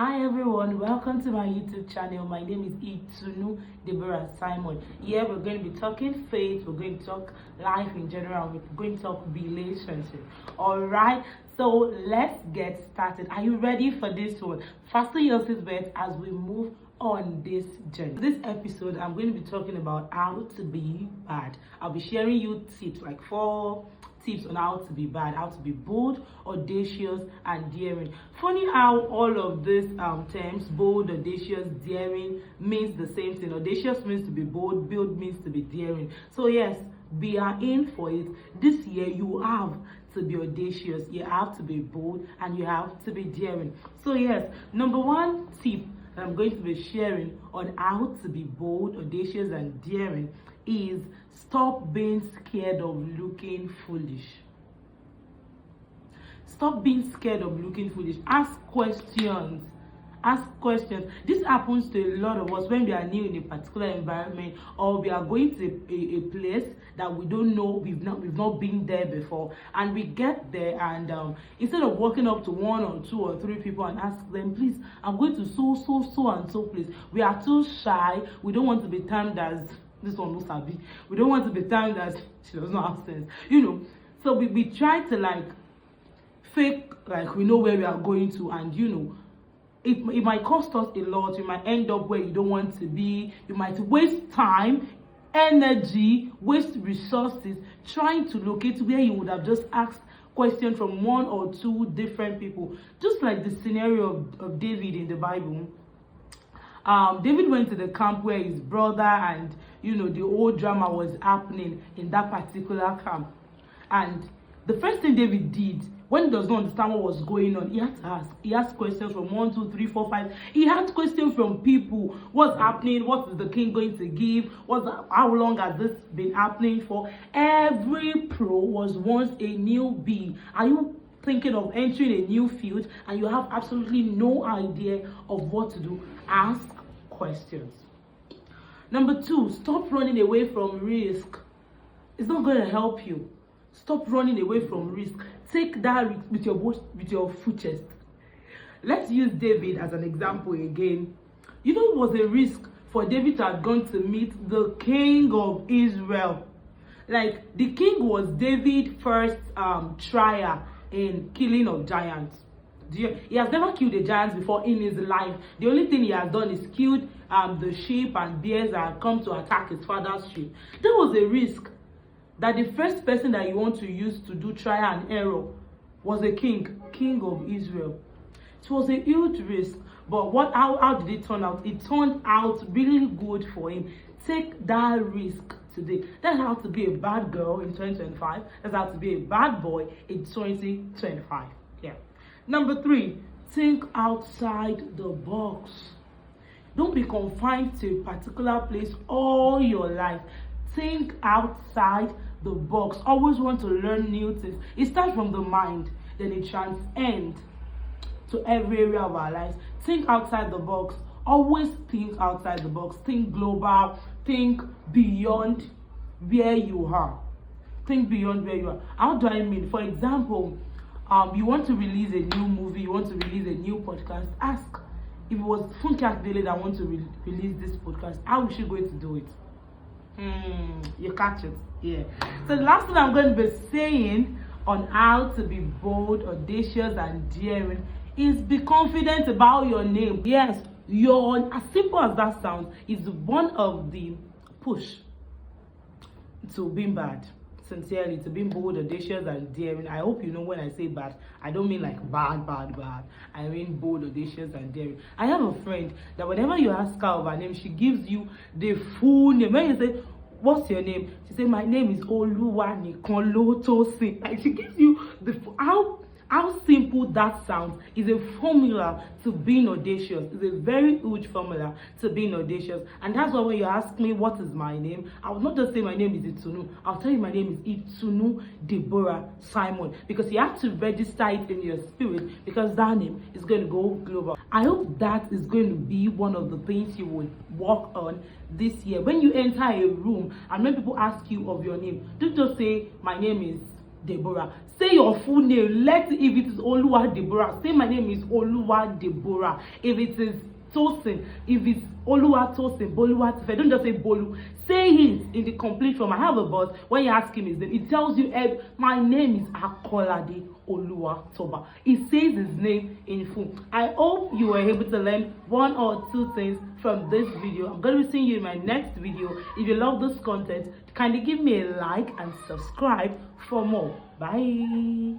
Hi everyone, welcome to my YouTube channel. My name is Itunu Deborah Simon. Here we're going to be talking faith, we're going to talk life in general, we're going to talk relationship. Alright, so let's get started. Are you ready for this one? Fasten your seatbelt as we move on this journey. This episode, I'm going to be talking about how to be bad. I'll be sharing you tips, like 4 tips on how to be bad, how to be bold, audacious, and daring. Funny how all of these terms, bold, audacious, daring, means the same thing. Audacious means to be bold, bold means to be daring. So yes, we are in for it. This year you have to be audacious, you have to be bold, and you have to be daring. So yes, number 1 tip that I'm going to be sharing on how to be bold, audacious, and daring is stop being scared of looking foolish. Stop being scared of looking foolish. Ask questions. Ask questions. This happens to a lot of us when we are new in a particular environment, or we are going to a place that we don't know, we've not been there before, and we get there and instead of walking up to 1 or 2 or 3 people and ask them, please, I'm going to so and so place. We are too shy. We don't want to be termed as this one knows Sabi. We don't want to be termed as she does not have sense, So we try to fake like we know where we are going to, and it might cost us a lot. You might end up where you don't want to be. You might waste time, energy, waste resources trying to locate where you would have just asked questions from 1 or 2 different people. Just like the scenario of David in the Bible. David went to the camp where his brother and the whole drama was happening in that particular camp. And the first thing David did, when he does not understand what was going on, he had to ask. He asked questions from 1, 2, 3, 4, 5. He had questions from people. What's happening? What is the king going to give? How long has this been happening for? Every pro was once a newbie. Are you thinking of entering a new field and you have absolutely no idea of what to do? Ask questions. Number 2, stop running away from risk. It's not going to help you. Stop running away from risk. Take that risk with your full chest. Let's use David as an example again. It was a risk for David to have gone to meet the king of Israel. Like, the king was David's first trial in killing of giants. He has never killed a giant before in his life. The only thing he has done is killed the sheep and bears that have come to attack his father's sheep. That was a risk. That the first person that you want to use to do trial and error was a king of Israel. It was a huge risk, but how did it turn out? It turned out really good for him. Take that risk today. That's how to be a bad girl in 2025. That's how to be a bad boy in 2025. Yeah. Number 3, think outside the box. Don't be confined to a particular place all your life. Think outside the box. Always want to learn new things. It starts from the mind, then it transcends to every area of our lives. Think outside the box. Always think outside the box. Think global. Think beyond where you are. Think beyond where you are. How do I mean? For example, you want to release a new movie, you want to release a new podcast. Ask, if it was Funke Akindele that want to release this podcast, how is she going to do it? You catch it. Yeah. So the last thing I'm going to be saying on how to be bold, audacious, and daring is be confident about your name. Yes, as simple as that sounds, is one of the push to being bad. Sincerely, to being bold, audacious, and daring. I hope you know when I say bad, I don't mean like bad. I mean bold, audacious, and daring. I have a friend that whenever you ask her of her name, she gives you the full name. When you say, what's your name? She said, my name is Oluwanikanlotosin. Like, she gives you how simple that sounds is a formula to being audacious. It's a very huge formula to being audacious. And that's why when you ask me what is my name, I will not just say my name is Itunu. I'll tell you my name is Itunu Deborah Simon. Because you have to register it in your spirit, because that name is going to go global. I hope that is going to be one of the things you will work on this year. When you enter a room and when people ask you of your name, don't just say my name is Deborah. Say your full name. If it is Oluwa Deborah, say my name is Oluwa Deborah. If it is Tosin, if it's Oluwa Tosin, Boluwa Tife, don't just say Bolu. Say it in the complete form. I have a boss. When you ask him his name, it tells you, my name is Akolade Oluwa Toba. It says his name in full. I hope you were able to learn one or two things from this video. I'm going to be seeing you in my next video. If you love this content, kindly give me a like and subscribe for more. Bye.